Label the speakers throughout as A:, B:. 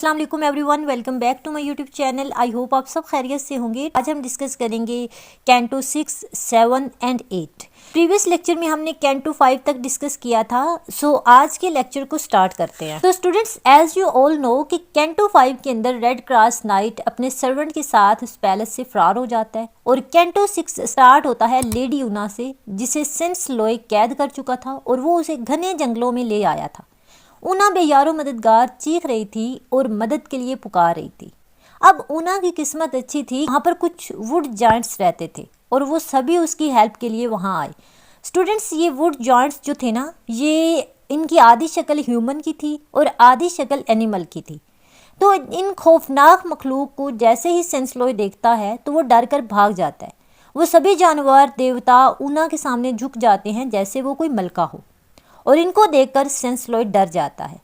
A: अस्सलाम वालेकुम everyone, welcome back to my YouTube channel. I hope आप सब खैरियत से होंगे। आज हम डिस्कस करेंगे कैंटो 6, 7 एंड 8। प्रीवियस लेक्चर में हमने कैंटो 5 तक डिस्कस किया था। सो आज के लेक्चर को स्टार्ट करते हैं। तो students, as you all know कि कैंटो 5 के अंदर रेड क्रॉस नाइट अपने सर्वेंट के साथ उस पैलेस से फरार हो जाता है और कैंटो 6 स्टार्ट होता है लेडी ऊना से, जिसे सेंस लोए कैद कर चुका था और वो उसे घने जंगलों में ले आया था। ऊना बेयारो मददगार चीख रही थी और मदद के लिए पुकार रही थी। अब ऊना की किस्मत अच्छी थी, वहाँ पर कुछ वुड जायंट्स रहते थे और वो सभी उसकी हेल्प के लिए वहाँ आए। स्टूडेंट्स, ये वुड जायंट्स जो थे ना, ये इनकी आधी शक्ल ह्यूमन की थी और आधी शक्ल एनिमल की थी। तो इन खौफनाक मखलूक को जैसे ही सेंसलोय देखता है तो वो डर कर भाग जाता है। वो सभी जानवर देवता ऊना के सामने झुक जाते हैं जैसे वो कोई मलका हो, और इनको देखकर सेंसलोय डर जाता है।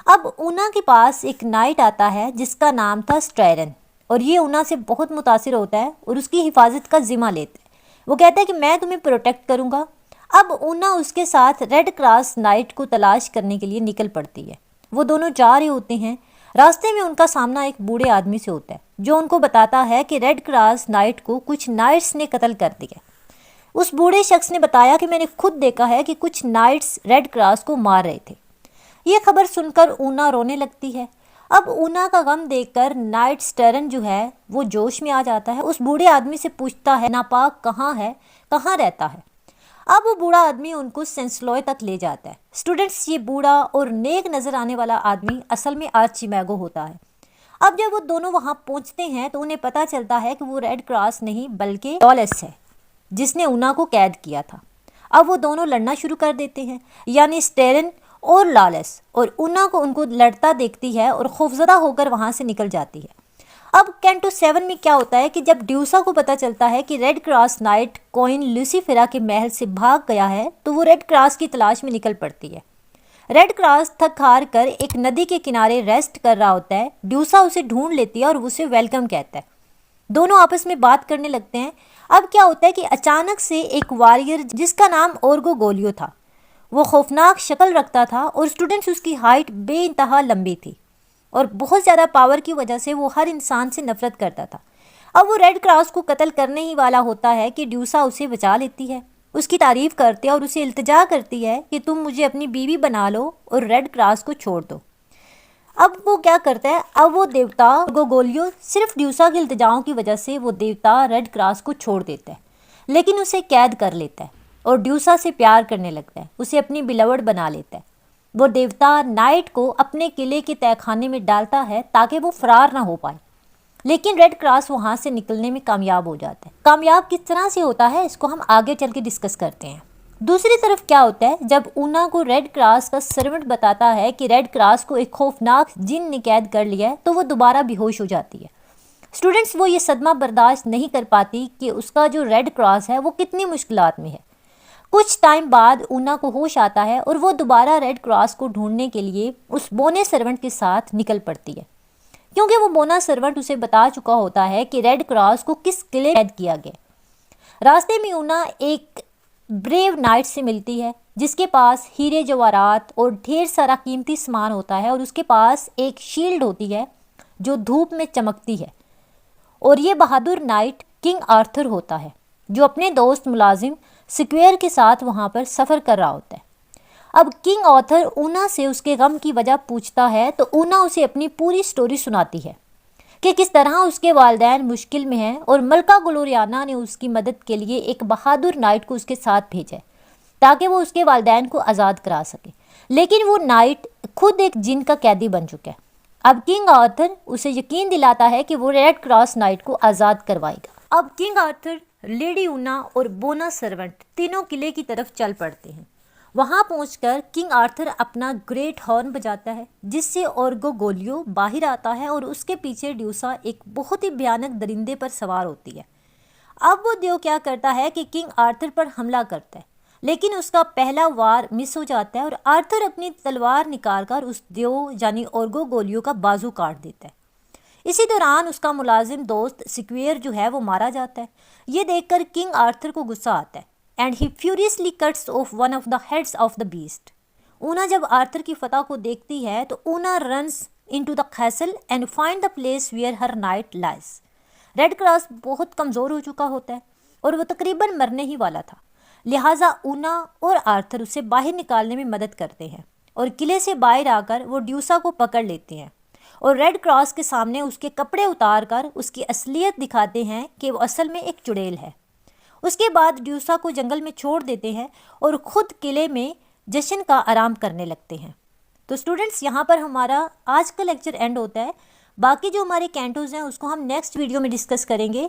A: अब ऊना के पास एक नाइट आता है जिसका नाम था स्ट्रैरन, और ये ऊना से बहुत मुतासिर होता है और उसकी हिफाजत का जिम्मा लेता है। वो कहता है कि मैं तुम्हें प्रोटेक्ट करूँगा। अब ऊना उसके साथ रेड क्रॉस नाइट को तलाश करने के लिए निकल पड़ती है। वो दोनों जा रहे होते हैं। रास्ते में उनका सामना एक बूढ़े आदमी से होता है जो उनको बताता है कि रेड क्रॉस नाइट को कुछ नाइट्स ने कत्ल कर दिया। उस बूढ़े शख्स ने बताया कि मैंने खुद देखा है कि कुछ नाइट्स रेड क्रॉस को मार रहे थे। ये खबर सुनकर ऊना रोने लगती है। अब ऊना का गम देखकर नाइट स्टरन जो है वो जोश में आ जाता है। उस बूढ़े आदमी से पूछता है नापाक कहाँ है, कहाँ रहता है। अब वो बूढ़ा आदमी उनको सेंसलोय तक ले जाता है। स्टूडेंट्स, ये बूढ़ा और नेक नजर आने वाला आदमी असल में आर्चिमैगो होता है। अब जब वो दोनों वहां पहुंचते हैं तो उन्हें पता चलता है कि वो रेड क्रॉस नहीं बल्कि लॉलेस है जिसने ऊना को कैद किया था। अब वो दोनों लड़ना शुरू कर देते हैं, यानी स्टेरन और लॉलेस, और ऊना को उनको लड़ता देखती है और खौफजदा होकर वहां से निकल जाती है। अब कैंटो 7 में क्या होता है कि जब ड्यूसा को पता चलता है कि रेड क्रॉस नाइट क्वीन लूसीफेरा के महल से भाग गया है तो वो रेड क्रॉस की तलाश में निकल पड़ती है। रेड क्रॉस थक हार कर एक नदी के किनारे रेस्ट कर रहा होता है। ड्यूसा उसे ढूंढ लेती है और उसे वेलकम कहता है। दोनों आपस में बात करने लगते हैं। अब क्या होता है कि अचानक से एक वॉरियर जिसका नाम ओर्गो गोलियो था, वो खौफनाक शक्ल रखता था और स्टूडेंट्स उसकी हाइट बेइंतहा लंबी थी और बहुत ज़्यादा पावर की वजह से वो हर इंसान से नफरत करता था। अब वो रेड क्रॉस को कत्ल करने ही वाला होता है कि ड्यूसा उसे बचा लेती है, उसकी तारीफ करती है और उसे इल्तिजा करती है कि तुम मुझे अपनी बीवी बना लो और रेड क्रॉस को छोड़ दो। अब वो क्या करता है, अब वो देवता गोगोलियो सिर्फ ड्यूसा के इल्तिजाओं की वजह से वो देवता रेड क्रॉस को छोड़ देता है, लेकिन उसे कैद कर लेता है और ड्यूसा से प्यार करने लगता है, उसे अपनी बिलवड बना लेता है। वो देवता नाइट को अपने किले के तहखाने में डालता है ताकि वो फरार ना हो पाए, लेकिन रेड क्रॉस वहाँ से निकलने में कामयाब हो जाता है। कामयाब किस तरह से होता है इसको हम आगे चल के डिस्कस करते हैं। दूसरी तरफ क्या होता है, जब ऊना को रेड क्रॉस का सर्वेंट बताता है कि रेड क्रॉस को एक खौफनाक जिन ने कैद कर लिया है तो वो दोबारा बेहोश हो जाती है। स्टूडेंट्स, वो ये सदमा बर्दाश्त नहीं कर पाती कि उसका जो रेड क्रॉस है वो कितनी मुश्किलात में है। कुछ टाइम बाद ऊना को होश आता है और वो दोबारा रेड क्रॉस को ढूंढने के लिए उस बोने सर्वेंट के साथ निकल पड़ती है, क्योंकि वो बोना सर्वेंट उसे बता चुका होता है कि रेड क्रॉस को किस किले कैद किया गया। रास्ते में ऊना एक ब्रेव नाइट से मिलती है जिसके पास हीरे जवाहरात और ढेर सारा कीमती सामान होता है और उसके पास एक शील्ड होती है जो धूप में चमकती है, और ये बहादुर नाइट किंग आर्थर होता है जो अपने दोस्त मुलाजिम स्क्वेयर के साथ वहाँ पर सफ़र कर रहा होता है। अब किंग आर्थर ऊना से उसके गम की वजह पूछता है तो ऊना उसे अपनी पूरी स्टोरी सुनाती है कि किस तरह उसके वालिदैन मुश्किल में हैं और मलका ग्लोरियाना ने उसकी मदद के लिए एक बहादुर नाइट को उसके साथ भेजा है ताकि वो उसके वालिदैन को आज़ाद करा सके, लेकिन वो नाइट खुद एक जिन का कैदी बन चुका है। अब किंग आर्थर उसे यकीन दिलाता है कि वो रेड क्रॉस नाइट को आज़ाद करवाएगा। अब किंग आर्थर, लेडी ऊना और बोना सर्वेंट तीनों किले की तरफ चल पड़ते हैं। वहां पहुंचकर किंग आर्थर अपना ग्रेट हॉर्न बजाता है जिससे ओर्गो गोलियो बाहर आता है और उसके पीछे ड्यूसा एक बहुत ही भयानक दरिंदे पर सवार होती है। अब वो देव क्या करता है कि किंग आर्थर पर हमला करता है, लेकिन उसका पहला वार मिस हो जाता है और आर्थर अपनी तलवार निकालकर उस देव यानी ओर्गो गोलियो का बाजू काट देता है। इसी दौरान उसका मुलाजिम दोस्त स्क्वेयर जो है वो मारा जाता है। ये देखकर किंग आर्थर को गुस्सा आता है and he furiously cuts off one of the heads of the beast. Una जब आर्थर की फतह को देखती है तो Una runs into the castle and find the place where her knight lies. Red cross बहुत कमज़ोर हो चुका होता है और वो तकरीबन मरने ही वाला था, लिहाजा ऊना और आर्थर उसे बाहर निकालने में मदद करते हैं और किले से बाहर आकर वो ड्यूसा को पकड़ लेते हैं और रेड क्रॉस के सामने उसके कपड़े उतार कर उसकी असलियत दिखाते हैं कि वो असल में एक चुड़ैल है। उसके बाद ड्यूसा को जंगल में छोड़ देते हैं और ख़ुद किले में जश्न का आराम करने लगते हैं। तो स्टूडेंट्स, यहाँ पर हमारा आज का लेक्चर एंड होता है। बाकी जो हमारे कैंटोज़ हैं उसको हम नेक्स्ट वीडियो में डिस्कस करेंगे।